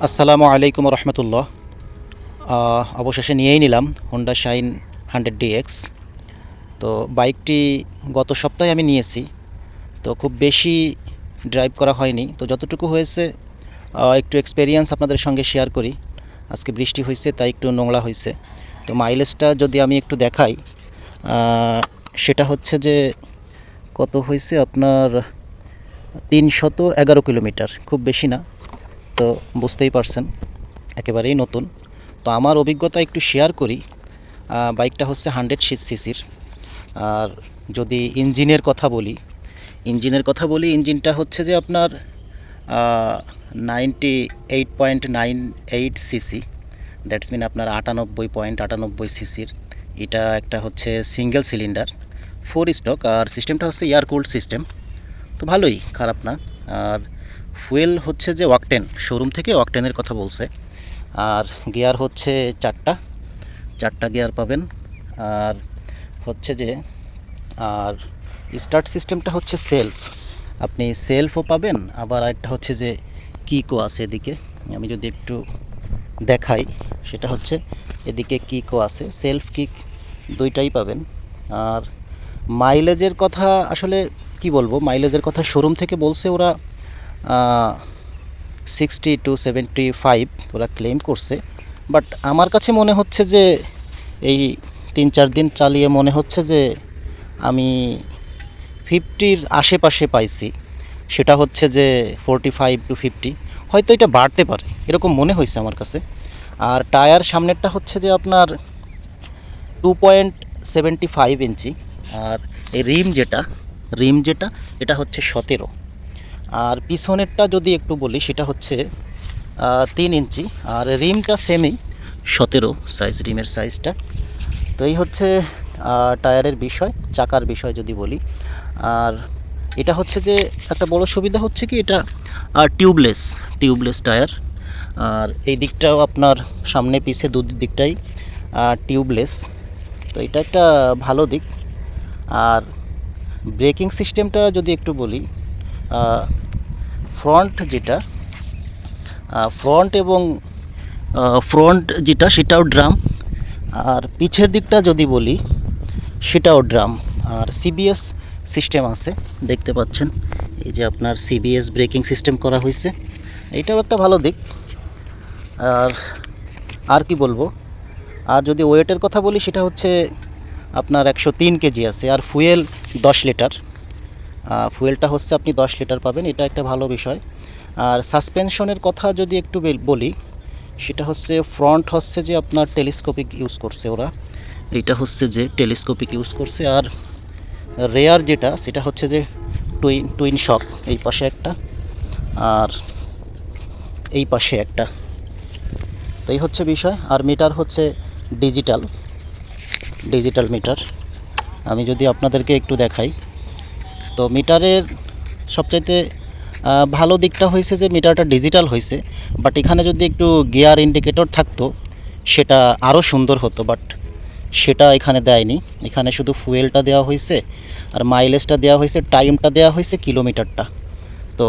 আসসালামু আলাইকুম রহমতুল্লাহ। অবশেষে নিয়েই নিলাম হোন্ডা শাইন 100DX। তো বাইকটি গত সপ্তাহে আমি নিয়েছি। তো খুব বেশি ড্রাইভ করা হয়নি, তো যতটুকু হয়েছে একটু এক্সপেরিয়েন্স আপনাদের সঙ্গে শেয়ার করি। আজকে বৃষ্টি হয়েছে তাই একটু নোংরা হয়েছে। তো মাইলেজটা যদি আমি একটু দেখাই, সেটা হচ্ছে যে কত হয়েছে আপনার 311 কিলোমিটার, খুব বেশি না। তো বুঝতেই পারছেন একেবারেই নতুন। তো আমার অভিজ্ঞতা একটু শেয়ার করি। বাইকটা হচ্ছে 100 সিসির। আর যদি ইঞ্জিনের কথা বলি, ইঞ্জিনটা হচ্ছে যে আপনার 98.98 সিসি। দ্যাটস মিন আপনার 98.98 সিসির। এটা একটা হচ্ছে সিঙ্গেল সিলিন্ডার 4 স্ট্রোক, আর সিস্টেমটা হচ্ছে এয়ার কুলড সিস্টেম। তো ভালোই, খারাপ না। আর ফুয়েল হচ্ছে যে ওয়াকটেন, শোরুম থেকে ওয়াকটেনের কথা বলছে। আর গিয়ার হচ্ছে চারটা চারটা গিয়ার পাবেন। আর হচ্ছে যে আর স্টার্ট সিস্টেমটা হচ্ছে সেলফ, আপনি সেলফও পাবেন। আবার একটা হচ্ছে যে কিকও আছে এদিকে, আমি যদি একটু দেখাই, সেটা হচ্ছে এদিকে কিকও আছে, সেলফ কিক দুইটাই পাবেন। আর মাইলেজের কথা আসলে কি বলবো, মাইলেজের কথা শোরুম থেকে বলছে ওরা 60 to 75 ওরা ক্লেম করছে। বাট আমার কাছে মনে হচ্ছে যে এই 3-4 দিন চালিয়ে মনে হচ্ছে যে আমি 50-র আশেপাশে পাইছি। সেটা হচ্ছে যে 45 to 50, হয়তো এটা বাড়তে পারে, এরকম মনে হয়েছে আমার কাছে। আর টায়ার সামনেরটা হচ্ছে যে আপনার 2.75 ইঞ্চি। আর এই রিম যেটা এটা হচ্ছে 17। আর পিছনেরটা যদি একটু বলি, সেটা হচ্ছে 3 ইঞ্চি। আর রিমটা সেমই 17 সাইজ, রিমের সাইজটা। তো এই হচ্ছে টায়ারের বিষয়। চাকার বিষয় যদি বলি, আর এটা হচ্ছে যে একটা বড় সুবিধা হচ্ছে কি, এটা টিউবলেস টায়ার। আর এই দিকটাও আপনার সামনে পিছে দিকটাই টিউবলেস। তো এটা একটা ভালো দিক। আর ব্রেকিং সিস্টেমটা যদি একটু বলি, ফ্রন্ট যেটা ফ্রন্ট যেটা সেটাও ড্রাম। আর পিছের দিকটা যদি বলি সেটাও ড্রাম। আর সিবিএস সিস্টেম আছে, দেখতে পাচ্ছেন এই যে আপনার সিবিএস ব্রেকিং সিস্টেম করা হয়েছে, এটাও একটা ভালো দিক। আর আর কি বলবো, আর যদি ওয়েটের কথা বলি, সেটা হচ্ছে আপনার 103 কেজি আছে। আর ফুয়েল 10 লিটার, ফুয়েলটা হচ্ছে আপনি 10 লিটার পাবেন, এটা একটা ভালো বিষয়। আর সাসপেনশনের কথা যদি একটু বলি, সেটা হচ্ছে ফ্রন্ট হচ্ছে যে আপনার টেলিস্কোপিক ইউজ করছে ওরা, এইটা হচ্ছে যে টেলিস্কোপিক ইউজ করছে। আর রেয়ার যেটা, সেটা হচ্ছে যে টুইন শক, এই পাশে একটা আর এই পাশে একটা। তো এই হচ্ছে বিষয়। আর মিটার হচ্ছে ডিজিটাল মিটার। আমি যদি আপনাদেরকে একটু দেখাই, তো মিটারের সবচাইতে ভালো দিকটা হয়েছে যে মিটারটা ডিজিটাল হয়েছে। বাট এখানে যদি একটু গিয়ার ইন্ডিকেটর থাকতো সেটা আরও সুন্দর হতো, বাট সেটা এখানে দেয়নি। এখানে শুধু ফুয়েলটা দেওয়া হয়েছে, আর মাইলেজটা দেওয়া হয়েছে, টাইমটা দেওয়া হয়েছে, কিলোমিটারটা। তো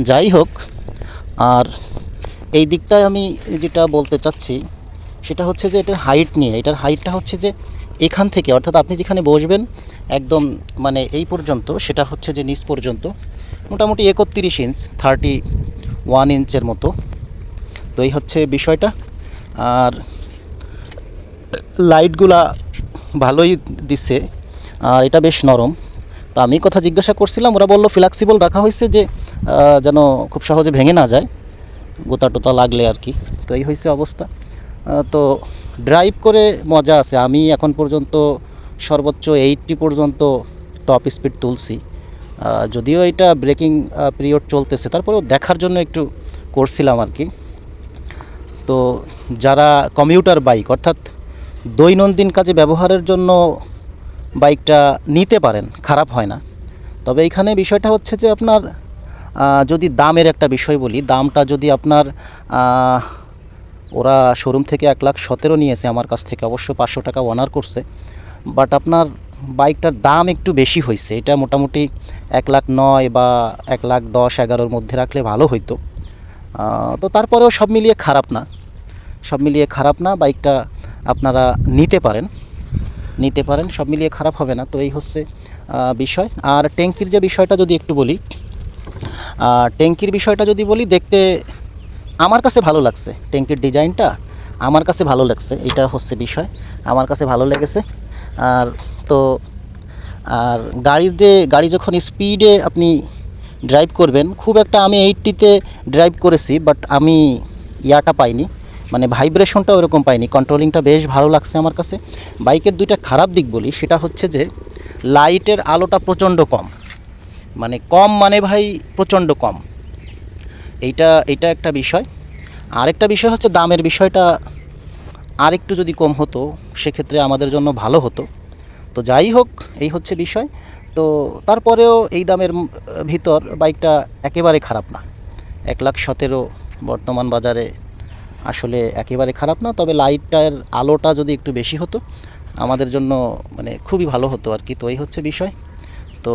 যাই হোক, আর এই দিকটায় আমি যেটা বলতে চাচ্ছি, সেটা হচ্ছে যে এটার হাইট নিয়ে। এটার হাইটটা হচ্ছে যে এখান থেকে, অর্থাৎ আপনি যেখানে বসবেন একদম মানে এই পর্যন্ত, সেটা হচ্ছে যে নিচ পর্যন্ত মোটামুটি 31 ইঞ্চ, 31 ইঞ্চের মতো। তো এই হচ্ছে বিষয়টা। আর লাইটগুলা ভালোই দিছে, আর এটা বেশ নরম। তো আমি কথা জিজ্ঞাসা করছিলাম, ওরা বললো ফ্লেক্সিবল রাখা হয়েছে, যে যেন খুব সহজে ভেঙে না যায়, গোতা টোতা লাগলে আর কি। তো এই হয়েছে অবস্থা। তো ড্রাইভ করে মজা আছে। আমি এখন পর্যন্ত সর্বোচ্চ 80 পর্যন্ত টপ স্পিড তুলছি। যদিও এটা ব্রেকিং পিরিয়ড চলতেছে, তারপরেও দেখার জন্য একটু করছিলাম আর কি। তো যারা কমিউটার বাইক, অর্থাৎ দৈনন্দিন কাজে ব্যবহারের জন্য বাইকটা নিতে পারেন, খারাপ হয় না। তবে এইখানে বিষয়টা হচ্ছে যে আপনার যদি দামের একটা বিষয় বলি, দামটা যদি আপনার ওরা শোরুম থেকে 1,17,000 নিয়েছে আমার কাছ থেকে, অবশ্য 500 টাকা অনার করছে। বাট আপনার বাইকটার দাম একটু বেশি হয়েছে, এটা মোটামুটি 1,09,000 বা 1,10,000-11,000 মধ্যে রাখলে ভালো হইতো। তো তারপরেও সব মিলিয়ে খারাপ না, সব মিলিয়ে খারাপ না, বাইকটা আপনারা নিতে পারেন, সব মিলিয়ে খারাপ হবে না। তো এই হচ্ছে বিষয়। আর ট্যাঙ্কির যে বিষয়টা যদি একটু বলি, ট্যাঙ্কির বিষয়টা যদি বলি, দেখতে আমার কাছে ভালো লাগছে, ট্যাঙ্কির ডিজাইনটা আমার কাছে ভালো লাগছে, এটা হচ্ছে বিষয়, আমার কাছে ভালো লেগেছে। আর তো আর গাড়ি যখন স্পিডে আপনি ড্রাইভ করবেন, খুব একটা, আমি 80-তে ড্রাইভ করেছি, বাট আমি ইয়াটা পাইনি, মানে ভাইব্রেশনটা ওরকম পাইনি, কন্ট্রোলিংটা বেশ ভালো লাগছে আমার কাছে। বাইকের দুইটা খারাপ দিক বলি, সেটা হচ্ছে যে লাইটের আলোটা প্রচণ্ড কম, মানে কম মানে ভাই প্রচণ্ড কম, এইটা একটা বিষয়। আরেকটা বিষয় হচ্ছে দামের বিষয়টা আরেকটু যদি কম হতো সেক্ষেত্রে আমাদের জন্য ভালো হতো। তো যাই হোক, এই হচ্ছে বিষয়। তো তারপরেও এই দামের ভিতর বাইকটা একেবারে খারাপ না, 1,17,000 বর্তমান বাজারে আসলে একেবারে খারাপ না। তবে লাইটটার আলোটা যদি একটু বেশি হতো আমাদের জন্য মানে খুবই ভালো হতো আর কি। তো এই হচ্ছে বিষয়। তো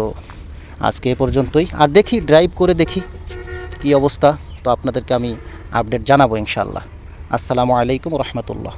আজকে এ পর্যন্তই, আর দেখি ড্রাইভ করে দেখি কী অবস্থা, তো আপনাদেরকে আমি আপডেট জানাবো ইনশাআল্লাহ। আসসালামু আলাইকুম রহমতুল্লাহ।